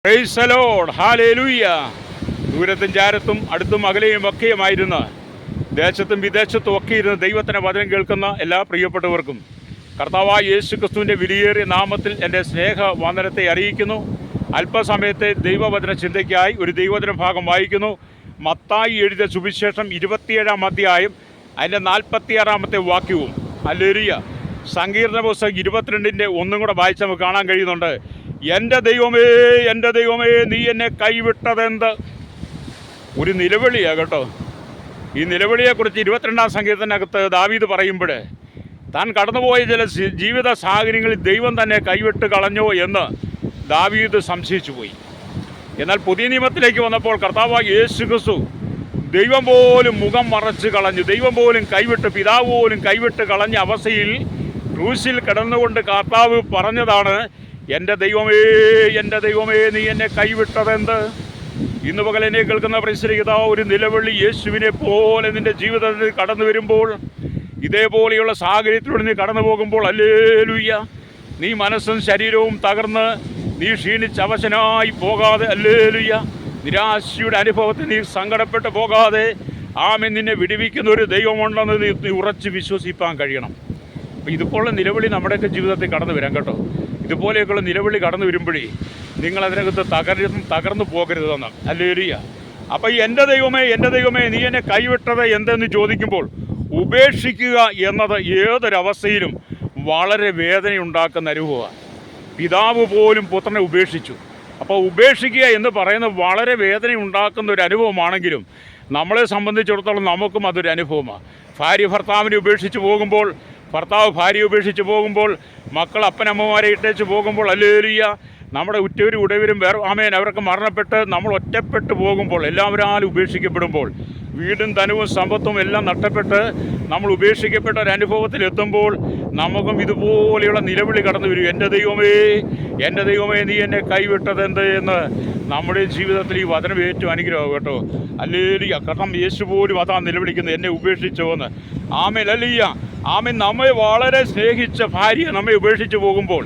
Price the Lord, hallelujah. ദൂരത്തും ചാരത്തും അടുത്തും അകലെയും ഒക്കെയുമായിരുന്ന ദേശത്തും വിദേശത്തും ഒക്കെ ഇരുന്ന് ദൈവത്തിൻ്റെ വചനം കേൾക്കുന്ന എല്ലാ പ്രിയപ്പെട്ടവർക്കും കർത്താവായ യേശു ക്രിസ്തുവിൻ്റെ വിലയേറിയ നാമത്തിൽ എൻ്റെ സ്നേഹ വന്ദനത്തെ അറിയിക്കുന്നു. അല്പസമയത്തെ ദൈവവചന ചിന്തയ്ക്കായി ഒരു ദൈവവചന ഭാഗം വായിക്കുന്നു. മത്തായി എഴുതിയ സുവിശേഷം 27-ാം അധ്യായം അതിൻ്റെ 46-ാമത്തെ വാക്യവും. ഹല്ലേലൂയ. സങ്കീർത്തന പുസ്തകം 22-ൻ്റെ 1 കൂടെ വായിച്ച് നമുക്ക് കാണാൻ കഴിയുന്നുണ്ട്. എൻ്റെ ദൈവമേ, എൻ്റെ ദൈവമേ, നീ എന്നെ കൈവിട്ടതെന്ത്? ഒരു നിലവിളിയാണ് കേട്ടോ. ഈ നിലവിളിയെക്കുറിച്ച് 22-ാം സങ്കീർത്തനകത്ത് ദാവീദ് പറയുമ്പോൾ താൻ കടന്നുപോയ ചില ജീവിത സാഹചര്യങ്ങളിൽ ദൈവം തന്നെ കൈവിട്ട് കളഞ്ഞോ എന്ന് ദാവീദ് സംശയിച്ചു പോയി. എന്നാൽ പുതിയ നിയമത്തിലേക്ക് വന്നപ്പോൾ കർത്താവായ യേശു ക്രിസ്തു ദൈവം പോലും മുഖം മറച്ച് കളഞ്ഞു, ദൈവം പോലും കൈവിട്ട്, പിതാവ് പോലും കൈവിട്ട് കളഞ്ഞ അവസ്ഥയിൽ ക്രൂശിൽ കിടന്നുകൊണ്ട് കർത്താവ് പറഞ്ഞതാണ്, എൻ്റെ ദൈവമേ, എൻ്റെ ദൈവമേ, നീ എന്നെ കൈവിട്ടതെന്ത്? ഇന്ന് പകൽ എന്നെ കേൾക്കുന്ന പരിസരിക്കുന്ന ഒരു നിലവിളി യേശുവിനെ പോലെ നിൻ്റെ ജീവിതത്തിൽ കടന്നു വരുമ്പോൾ, ഇതേപോലെയുള്ള സാഹചര്യത്തിലൂടെ നീ കടന്നു പോകുമ്പോൾ, ഹല്ലേലൂയ, നീ മനസ്സും ശരീരവും തകർന്ന് നീ ക്ഷീണിച്ച് അവശനായി പോകാതെ, ഹല്ലേലൂയ, നിരാശയുടെ അനുഭവത്തിൽ നീ സങ്കടപ്പെട്ട് പോകാതെ, ആമേൻ, നിന്നെ വിടുവിക്കുന്ന ഒരു ദൈവമുണ്ടെന്ന് നീ ഉറച്ച് വിശ്വസിപ്പാൻ കഴിയണം. അപ്പോൾ ഇതുപോലുള്ള നിലവിളി നമ്മുടെയൊക്കെ ജീവിതത്തിൽ കടന്നു വരാം കേട്ടോ. ഇതുപോലെയൊക്കെയുള്ള നിലവിളി കടന്നു വരുമ്പോഴേ നിങ്ങളതിനകത്ത് തകർന്നു പോകരുതെന്ന്. ഹല്ലേലൂയ. അപ്പോൾ ഈ എൻ്റെ ദൈവമേ, എൻ്റെ ദൈവമേ, നീ എന്നെ കൈവിട്ടത് എന്തെന്ന് ചോദിക്കുമ്പോൾ ഉപേക്ഷിക്കുക എന്നത് ഏതൊരവസ്ഥയിലും വളരെ വേദനയുണ്ടാക്കുന്ന അനുഭവമാണ്. പിതാവ് പോലും പുത്രനെ ഉപേക്ഷിച്ചു. അപ്പോൾ ഉപേക്ഷിക്കുക എന്ന് പറയുന്നത് വളരെ വേദന ഉണ്ടാക്കുന്ന ഒരു അനുഭവമാണെങ്കിലും നമ്മളെ സംബന്ധിച്ചിടത്തോളം നമുക്കും അതൊരു അനുഭവമാണ്. ഭാര്യ ഭർത്താവിനെ ഉപേക്ഷിച്ച് പോകുമ്പോൾ, ഭർത്താവ് ഭാര്യയെ ഉപേക്ഷിച്ച് പോകുമ്പോൾ, മക്കൾ അപ്പനമ്മമാരെ ഇട്ടേച്ച് പോകുമ്പോൾ, ഹല്ലേലൂയ, നമ്മുടെ ഉറ്റവരും ഉടയവരും വേറെ, ആമേൻ, അവരൊക്കെ മരണപ്പെട്ട് നമ്മൾ ഒറ്റപ്പെട്ടു പോകുമ്പോൾ, എല്ലാവരും ഉപേക്ഷിക്കപ്പെടുമ്പോൾ, വീടും ധനവും സമ്പത്തും എല്ലാം നഷ്ടപ്പെട്ട് നമ്മൾ ഉപേക്ഷിക്കപ്പെട്ട ഒരു അനുഭവത്തിൽ എത്തുമ്പോൾ നമുക്കും ഇതുപോലെയുള്ള നിലവിളി കടന്നു വരും. എൻ്റെ ദൈവമേ, എൻ്റെ ദൈവമേ, നീ എന്നെ കൈവിട്ടതെന്ത് എന്ന് നമ്മുടെ ജീവിതത്തിൽ ഈ വചനം ഏറ്റവും അനുഗ്രഹം കേട്ടോ. ഹല്ലേലൂയ. കാരണം യേശു പോലും അതാ നിലവിളിക്കുന്നത്, എന്നെ ഉപേക്ഷിച്ചോ എന്ന്. ആമേൻ, ഹല്ലേലൂയ. ആമേൻ. നമ്മെ വളരെ സ്നേഹിച്ച ഭാര്യ നമ്മെ ഉപേക്ഷിച്ച് പോകുമ്പോൾ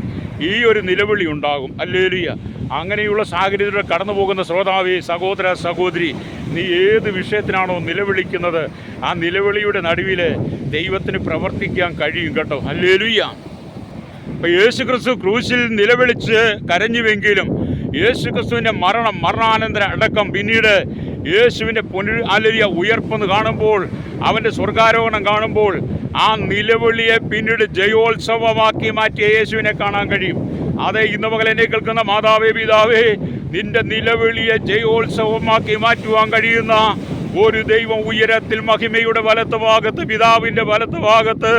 ഈ ഒരു നിലവിളി ഉണ്ടാകും. ഹല്ലേലൂയ. അങ്ങനെയുള്ള സാഹചര്യത്തിലൂടെ കടന്നു പോകുന്ന ശ്രോതാവേ, സഹോദര സഹോദരി, നീ ഏത് വിഷയത്തിനാണോ നിലവിളിക്കുന്നത്, ആ നിലവിളിയുടെ നടുവിൽ ദൈവത്തിന് പ്രവർത്തിക്കാൻ കഴിയും കേട്ടോ. ഹല്ലേലൂയ. അപ്പോൾ യേശു ക്രിസ്തു ക്രൂശിൽ നിലവിളിച്ച് കരഞ്ഞുവെങ്കിലും യേശു ക്രിസ്തുവിൻ്റെ മരണാനന്തര അടക്കം, പിന്നീട് യേശുവിൻ്റെ ഹല്ലേലൂയ ഉയർപ്പെന്ന് കാണുമ്പോൾ, അവൻ്റെ സ്വർഗാരോഹണം കാണുമ്പോൾ ആ നിലവിളിയെ പിന്നീട് ജയോത്സവമാക്കി മാറ്റിയ യേശുവിനെ കാണാൻ കഴിയും. അതെ, ഇന്ന് പകൽ എന്നെ കേൾക്കുന്ന മാതാവേ, പിതാവേ, നിന്റെ നിലവിളിയെ ജയോത്സവമാക്കി മാറ്റുവാൻ കഴിയുന്ന ഒരു ദൈവം ഉയരത്തിൽ മഹിമയുടെ വലത്ത് ഭാഗത്ത്, പിതാവിൻ്റെ വലത്ത് ഭാഗത്ത്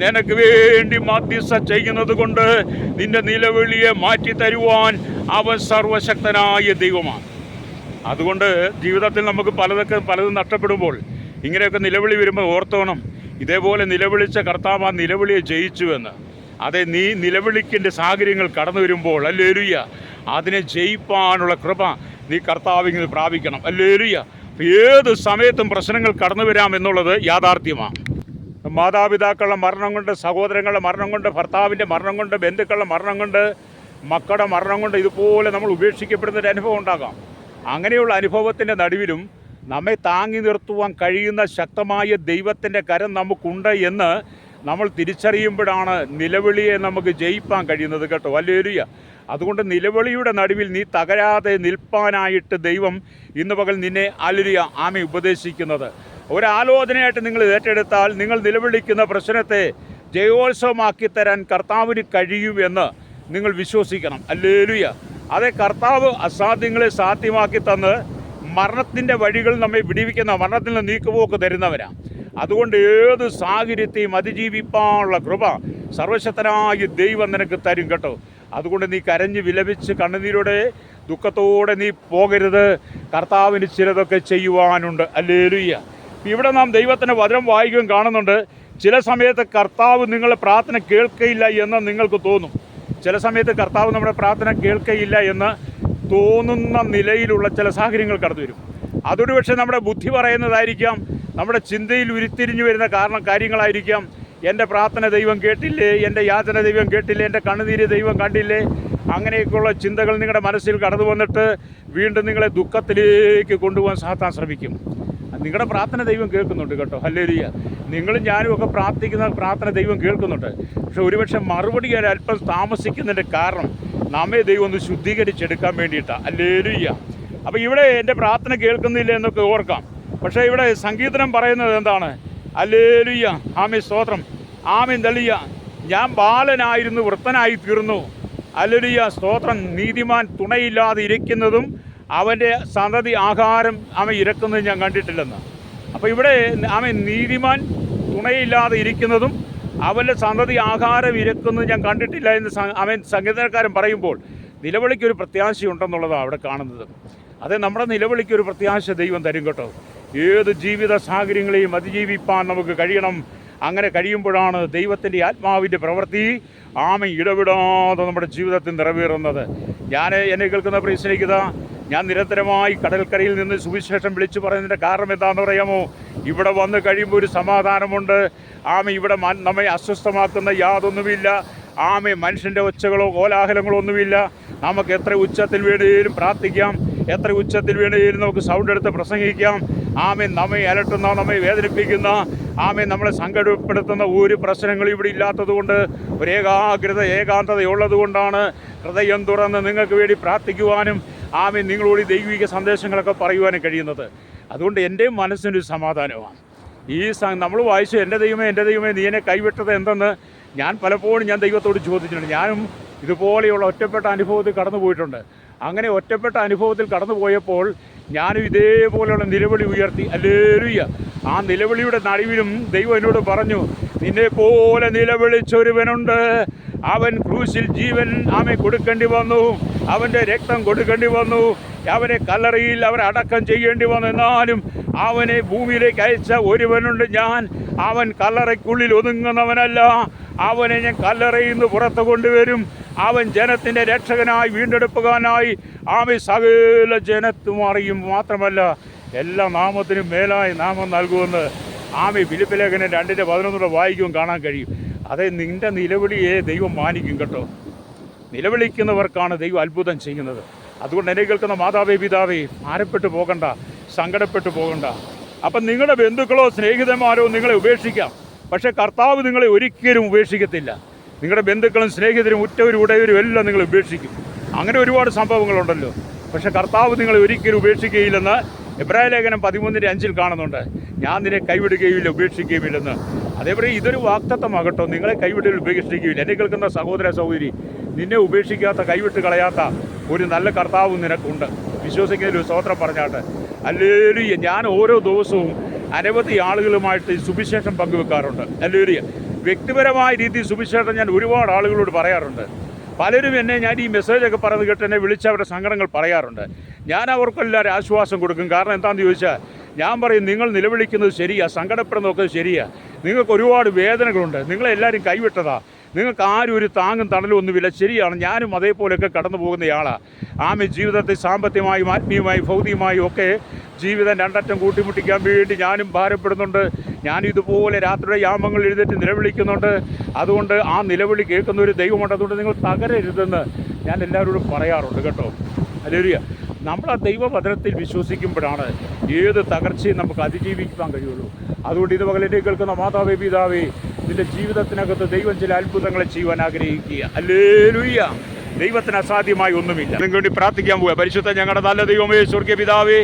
നിനക്ക് വേണ്ടി മധ്യസ്ഥ ചെയ്യുന്നത് കൊണ്ട് നിന്റെ നിലവിളിയെ മാറ്റി തരുവാൻ അവൻ സർവശക്തനായ ദൈവമാണ്. അതുകൊണ്ട് ജീവിതത്തിൽ നമുക്ക് പലതും നഷ്ടപ്പെടുമ്പോൾ ഇങ്ങനെയൊക്കെ നിലവിളി വരുമ്പോൾ ഓർത്തോണം, ഇതേപോലെ നിലവിളിച്ച കർത്താവ് ആ നിലവിളിയെ ജയിച്ചുവെന്ന്. അതെ, നീ നിലവിളിക്കേണ്ട സാഹചര്യങ്ങൾ കടന്നു വരുമ്പോൾ, ഹല്ലേലൂയ, അതിനെ ജയിപ്പാനുള്ള കൃപ നീ കർത്താവിൽ നിന്ന് പ്രാപിക്കണം. ഹല്ലേലൂയ. ഏത് സമയത്തും പ്രശ്നങ്ങൾ കടന്നു വരാം എന്നുള്ളത് യാഥാർത്ഥ്യമാണ്. മാതാപിതാക്കളുടെ മരണം കൊണ്ട്, സഹോദരങ്ങളുടെ മരണം കൊണ്ട്, ഭർത്താവിൻ്റെ മരണം കൊണ്ട്, ബന്ധുക്കളുടെ മരണം കൊണ്ട്, മക്കളുടെ മരണം കൊണ്ട് ഇതുപോലെ നമ്മൾ ഉപേക്ഷിക്കപ്പെടുന്നൊരു അനുഭവം ഉണ്ടാകാം. അങ്ങനെയുള്ള അനുഭവത്തിൻ്റെ നടുവിലും നമ്മെ താങ്ങി നിർത്തുവാൻ കഴിയുന്ന ശക്തമായ ദൈവത്തിൻ്റെ കരം നമുക്കുണ്ട് എന്ന് നമ്മൾ തിരിച്ചറിയുമ്പോഴാണ് നിലവിളിയെ നമുക്ക് ജയിപ്പാൻ കഴിയുന്നത് കേട്ടോ. ഹല്ലേലൂയ. അതുകൊണ്ട് നിലവിളിയുടെ നടുവിൽ നീ തകരാതെ നിൽപ്പാനായിട്ട് ദൈവം ഇന്ന് പകൽ നിന്നെ ഹല്ലേലൂയ ആമേ ഉപദേശിക്കുന്നത്. ഒരാലോചനയായിട്ട് നിങ്ങൾ ഏറ്റെടുത്താൽ നിങ്ങൾ നിലവിളിക്കുന്ന പ്രശ്നത്തെ ജയോത്സവമാക്കി തരാൻ കർത്താവിന് കഴിയുമെന്ന് നിങ്ങൾ വിശ്വസിക്കണം. ഹല്ലേലൂയ. അതേ, കർത്താവ് അസാധ്യങ്ങളെ സാധ്യമാക്കി തന്ന് മരണത്തിൻ്റെ വഴികൾ നമ്മെ വിടിവിക്കുന്ന, മരണത്തിൽ നിന്ന് നീക്കുപോക്ക് തരുന്നവരാണ്. അതുകൊണ്ട് ഏത് സാഹചര്യത്തെയും അതിജീവിപ്പാനുള്ള കൃപ സർവശക്തനായ ദൈവം നിനക്ക് തരും കേട്ടോ. അതുകൊണ്ട് നീ കരഞ്ഞ് വിലപിച്ച് കണ്ണുനീരോടെ ദുഃഖത്തോടെ നീ പോകരുത്. കർത്താവിന് ചിലതൊക്കെ ചെയ്യുവാനുണ്ട്. ഹല്ലേലൂയ. ഇവിടെ നാം ദൈവത്തിൻ്റെ വചനം വായിക്കുകയും കാണുന്നുണ്ട്. ചില സമയത്ത് കർത്താവ് നിങ്ങളുടെ പ്രാർത്ഥന കേൾക്കയില്ല എന്ന് നിങ്ങൾക്ക് തോന്നും. ചില സമയത്ത് കർത്താവ് നമ്മുടെ പ്രാർത്ഥന കേൾക്കയില്ല എന്ന് തോന്നുന്ന നിലയിലുള്ള ചില സാഹചര്യങ്ങൾ കടന്നു വരും. അതൊരു പക്ഷേ നമ്മുടെ ബുദ്ധി പറയുന്നതായിരിക്കാം, നമ്മുടെ ചിന്തയിൽ ഉരുത്തിരിഞ്ഞു വരുന്ന കാര്യങ്ങളായിരിക്കാം. എൻ്റെ പ്രാർത്ഥന ദൈവം കേട്ടില്ലേ, എൻ്റെ യാചന ദൈവം കേട്ടില്ലേ, എൻ്റെ കണ്ണുനീര് ദൈവം കണ്ടില്ലേ, അങ്ങനെയൊക്കെയുള്ള ചിന്തകൾ നിങ്ങളുടെ മനസ്സിൽ കടന്നു വന്നിട്ട് വീണ്ടും നിങ്ങളെ ദുഃഖത്തിലേക്ക് കൊണ്ടുപോകാൻ സാത്താൻ ശ്രമിക്കും. നിങ്ങളുടെ പ്രാർത്ഥന ദൈവം കേൾക്കുന്നുണ്ട് കേട്ടോ. ഹല്ലേലൂയ. നിങ്ങളും ഞാനും ഒക്കെ പ്രാർത്ഥിക്കുന്ന പ്രാർത്ഥന ദൈവം കേൾക്കുന്നുണ്ട്. പക്ഷെ ഒരുപക്ഷെ മറുപടി ഒരല്പം താമസിക്കുന്നതിൻ്റെ കാരണം നമ്മെ ദൈവം ഒന്ന് ശുദ്ധീകരിച്ചെടുക്കാൻ വേണ്ടിയിട്ടാണ്. ഹല്ലേലൂയ. അപ്പോൾ ഇവിടെ എൻ്റെ പ്രാർത്ഥന കേൾക്കുന്നില്ല എന്നൊക്കെ ഓർക്കാം. പക്ഷേ ഇവിടെ സംഗീതനം പറയുന്നത് എന്താണ്? ഹല്ലേലൂയ. ആമേൻ, സ്തോത്രം. ആമേൻ, തള്ളിയ ഞാൻ ബാലനായിരുന്നു, വൃത്തനായി തീർന്നു. ഹല്ലേലൂയ, സ്തോത്രം. നീതിമാൻ തുണയില്ലാതെ ഇരിക്കുന്നതും അവൻ്റെ സന്തതി ആഹാരം അവൻ ഇരക്കുന്നത് ഞാൻ കണ്ടിട്ടില്ലെന്ന്. അപ്പോൾ ഇവിടെ അവൻ നീതിമാൻ തുണയില്ലാതെ ഇരിക്കുന്നതും അവൻ്റെ സന്തതി ആഹാരം ഇരക്കുന്നത് ഞാൻ കണ്ടിട്ടില്ല എന്ന് അവൻ സംഗീതക്കാരൻ പറയുമ്പോൾ നിലവിളിക്കൊരു പ്രത്യാശയുണ്ടെന്നുള്ളതാണ് അവിടെ കാണുന്നത്. അതെ, നമ്മുടെ നിലവിളിക്കൊരു പ്രത്യാശ ദൈവം തരും കേട്ടോ. ഏത് ജീവിത സാഹചര്യങ്ങളെയും അതിജീവിപ്പാൻ നമുക്ക് കഴിയണം. അങ്ങനെ കഴിയുമ്പോഴാണ് ദൈവത്തിൻ്റെ ആത്മാവിൻ്റെ പ്രവൃത്തി ഇടപെടാതെ നമ്മുടെ ജീവിതത്തിൽ നിറവേറുന്നത്. എന്നെ കേൾക്കുന്ന പ്രിയ സ്നേഹിത, ഞാൻ നിരന്തരമായി കടൽക്കരയിൽ നിന്ന് സുവിശേഷം വിളിച്ചു പറയുന്നതിൻ്റെ കാരണം എന്താണെന്ന് പറയാമോ? ഇവിടെ വന്ന് കഴിയുമ്പോൾ ഒരു സമാധാനമുണ്ട്. ഇവിടെ നമ്മെ അസ്വസ്ഥമാക്കുന്ന യാതൊന്നുമില്ല. മനുഷ്യൻ്റെ ഒച്ചകളോ കോലാഹലങ്ങളോ ഒന്നുമില്ല. നമുക്ക് എത്ര ഉച്ചത്തിൽ വേണേലും പ്രാർത്ഥിക്കാം, എത്ര ഉച്ചത്തിൽ വേണേലും നമുക്ക് സൗണ്ട് എടുത്ത് പ്രസംഗിക്കാം. നമ്മെ അലട്ടുന്ന, നമ്മെ വേദനിപ്പിക്കുന്ന, നമ്മളെ സങ്കടപ്പെടുത്തുന്ന ഒരു പ്രശ്നങ്ങളും ഇവിടെ ഇല്ലാത്തതുകൊണ്ട്, ഒരു ഏകാന്തതയുള്ളത് കൊണ്ടാണ് ഹൃദയം തുറന്ന് നിങ്ങൾക്ക് വേണ്ടി പ്രാർത്ഥിക്കുവാനും നിങ്ങളോട് ദൈവിക സന്ദേശങ്ങളൊക്കെ പറയുവാനും കഴിയുന്നത്. അതുകൊണ്ട് എൻ്റെ മനസ്സിനൊരു സമാധാനമാണ്. നമ്മൾ വായിച്ചു, എൻ്റെ ദൈവമേ നീ എന്നെ കൈവിട്ടത് എന്തെന്ന് ഞാൻ പലപ്പോഴും ദൈവത്തോട് ചോദിച്ചിട്ടുണ്ട്. ഞാനും ഇതുപോലെയുള്ള ഒറ്റപ്പെട്ട അനുഭവത്തിൽ കടന്നു പോയിട്ടുണ്ട്. അങ്ങനെ ഒറ്റപ്പെട്ട അനുഭവത്തിൽ കടന്നു പോയപ്പോൾ ഞാനും ഇതേപോലെയുള്ള നിലവിളി ഉയർത്തി. ഹല്ലേലൂയ. ആ നിലവിളിയുടെ നടുവിലും ദൈവം എന്നോട് പറഞ്ഞു, നിന്നെപ്പോലെ നിലവിളിച്ചൊരുവനുണ്ട്. അവൻ ക്രൂശിൽ ജീവൻ കൊടുക്കേണ്ടി വന്നു, അവൻ്റെ രക്തം കൊടുക്കേണ്ടി വന്നു, അവനെ കല്ലറയിൽ അവരെ അടക്കം ചെയ്യേണ്ടി വന്നു. എന്നാലും അവനെ ഭൂമിയിലേക്ക് അയച്ച ഒരുവനുണ്ട് ഞാൻ. അവൻ കല്ലറയ്ക്കുള്ളിൽ ഒതുങ്ങുന്നവനല്ല. അവനെ ഞാൻ കല്ലറയിൽ നിന്ന് പുറത്ത് കൊണ്ടുവരും. അവൻ ജനത്തിൻ്റെ രക്ഷകനായി, വീണ്ടെടുപ്പുകാരനായി സകല ജനത്തുമാറിയും മാത്രമല്ല എല്ലാ നാമത്തിനും മേലായി നാമം നൽകുമെന്ന് ഫിലിപ്പ് ലേഖനം 2:11 വായിക്കും, കാണാൻ കഴിയും. അതെ, നിൻ്റെ നിലവിളിയെ ദൈവം മാനിക്കും കേട്ടോ. നിലവിളിക്കുന്നവർക്കാണ് ദൈവം അത്ഭുതം ചെയ്യുന്നത്. അതുകൊണ്ട് എന്നെ കേൾക്കുന്ന മാതാവേ, പിതാവേ, ഭാരപ്പെട്ടു പോകണ്ട, സങ്കടപ്പെട്ടു പോകണ്ട. അപ്പം നിങ്ങളുടെ ബന്ധുക്കളോ സ്നേഹിതന്മാരോ നിങ്ങളെ ഉപേക്ഷിക്കാം, പക്ഷേ കർത്താവ് നിങ്ങളെ ഒരിക്കലും ഉപേക്ഷിക്കത്തില്ല. നിങ്ങളുടെ ബന്ധുക്കളും സ്നേഹിതരും ഉറ്റവരും ഉടയവരും എല്ലാം നിങ്ങൾ ഉപേക്ഷിക്കും. അങ്ങനെ ഒരുപാട് സംഭവങ്ങളുണ്ടല്ലോ. പക്ഷേ കർത്താവ് നിങ്ങളെ ഒരിക്കലും ഉപേക്ഷിക്കുകയില്ലെന്ന് എബ്രായ ലേഖനം 13:5 കാണുന്നുണ്ട്. ഞാൻ നിന്നെ കൈവിടുകയില്ല, ഉപേക്ഷിക്കുകയുമില്ലെന്ന്. അതേപോലെ ഇതൊരു വാഗ്ദത്തമാകട്ടോ, നിങ്ങളെ കൈവിടൽ ഉപേക്ഷിക്കുകയില്ല. എന്നെ കേൾക്കുന്ന സഹോദര സഹോദരി, നിന്നെ ഉപേക്ഷിക്കാത്ത, കൈവിട്ട് കളയാത്ത ഒരു നല്ല കർത്താവ് നിനക്കുണ്ട്. വിശ്വസിക്കുന്നതിൽ സ്തോത്രം പറഞ്ഞാട്ട്. ഹല്ലേലൂയ. ഞാൻ ഓരോ ദിവസവും അനവധി ആളുകളുമായിട്ട് സുവിശേഷം പങ്കുവെക്കാറുണ്ട്. ഹല്ലേലൂയ. വ്യക്തിപരമായ രീതിയിൽ സുവിശേഷം ഞാൻ ഒരുപാട് ആളുകളോട് പറയാറുണ്ട്. പലരും ഞാൻ ഈ മെസ്സേജൊക്കെ പറഞ്ഞ് കേട്ട് എന്നെ വിളിച്ച് അവരുടെ സങ്കടങ്ങൾ പറയാറുണ്ട്. ഞാൻ അവർക്കെല്ലാവരും ആശ്വാസം കൊടുക്കും. കാരണം എന്താണെന്ന് ചോദിച്ചാൽ, ഞാൻ പറയും, നിങ്ങൾ നിലവിളിക്കുന്നത് ശരിയാണ്, സങ്കടപ്പെടുന്നതൊക്കെ ശരിയാണ്. നിങ്ങൾക്ക് ഒരുപാട് വേദനകളുണ്ട്, നിങ്ങളെല്ലാവരും കൈവിട്ടതാ, നിങ്ങൾക്ക് ആരും ഒരു താങ്ങും തണലും ഒന്നുമില്ല. ശരിയാണ്, ഞാനും അതേപോലെയൊക്കെ കടന്നു പോകുന്നയാളാണ്. ജീവിതത്തിൽ സാമ്പത്തികമായും ആത്മീയമായും ഭൗതികമായും ഒക്കെ ജീവിതം രണ്ടറ്റം കൂട്ടിമുട്ടിക്കാൻ വേണ്ടി ഞാനും ഭാരപ്പെടുന്നുണ്ട്. ഞാനും ഇതുപോലെ രാത്രിയുടെ യാമങ്ങൾ എഴുന്നേറ്റ് നിലവിളിക്കുന്നുണ്ട്. അതുകൊണ്ട് ആ നിലവിളി കേൾക്കുന്ന ഒരു ദൈവമുണ്ട്. അതുകൊണ്ട് നിങ്ങൾ തകരരുതെന്ന് ഞാൻ എല്ലാവരോടും പറയാറുണ്ട് കേട്ടോ. ഹല്ലേലൂയ. നമ്മൾ ആ ദൈവവചനത്തിൽ വിശ്വസിക്കുമ്പോഴാണ് ഏത് തകർച്ചയും നമുക്ക് അതിജീവിക്കാൻ കഴിയുള്ളൂ. അതുകൊണ്ട് ഇത് പകലിനെ കേൾക്കുന്ന മാതാവേ, പിതാവേ, നിൻ്റെ ജീവിതത്തിനകത്ത് ദൈവം ചില അത്ഭുതങ്ങളെ ചെയ്യുവാൻ ആഗ്രഹിക്കുക. ഹല്ലേലൂയ. ദൈവത്തിന് അസാധ്യമായി ഒന്നുമില്ല. നിങ്ങൾക്ക് വേണ്ടി പ്രാർത്ഥിക്കാൻ പോവുക. പരിശുദ്ധ ഞങ്ങളുടെ നല്ല ദൈവമേ, സ്വർഗ്ഗീയ പിതാവേ,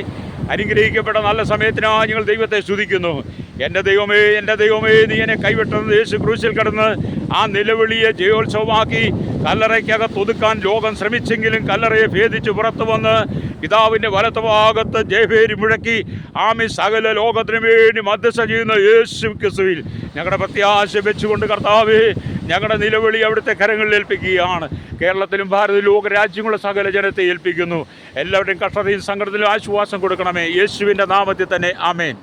അനുഗ്രഹിക്കപ്പെട്ട നല്ല സമയത്തിനായി ഞങ്ങൾ ദൈവത്തെ സ്തുതിക്കുന്നു. എൻ്റെ ദൈവമേ, നീ എന്നെ കൈവിട്ടത് യേശു ക്രൂശിൽ കിടന്ന് ആ നിലവിളിയെ ജയോത്സവമാക്കി കല്ലറയ്ക്കകത്ത് ഒതുക്കാൻ ലോകം ശ്രമിച്ചെങ്കിലും കല്ലറയെ ഭേദിച്ച് പുറത്തു വന്ന് പിതാവിൻ്റെ വലത്തുഭാഗത്ത് ജയഭേരി മുഴക്കി സകല ലോകത്തിനു വേണ്ടി മധ്യസ്ഥ ചെയ്യുന്ന യേശു ക്രിസ്തുവിൽ ഞങ്ങളുടെ പ്രത്യാശ വെച്ചുകൊണ്ട് കർത്താവേ, ഞങ്ങളുടെ നിലവിളി അവിടുത്തെ കരങ്ങളിൽ ഏൽപ്പിക്കുകയാണ്. കേരളത്തിലും ഭാരതത്തിലും ലോകരാജ്യങ്ങളുടെ സകല ജനത്തെ ഏൽപ്പിക്കുന്നു. എല്ലാവരുടെയും കഷ്ടതയും സങ്കടത്തിലും ആശ്വാസം കൊടുക്കണമേ. യേശുവിൻ്റെ നാമത്തിൽ തന്നെ ആമേൻ.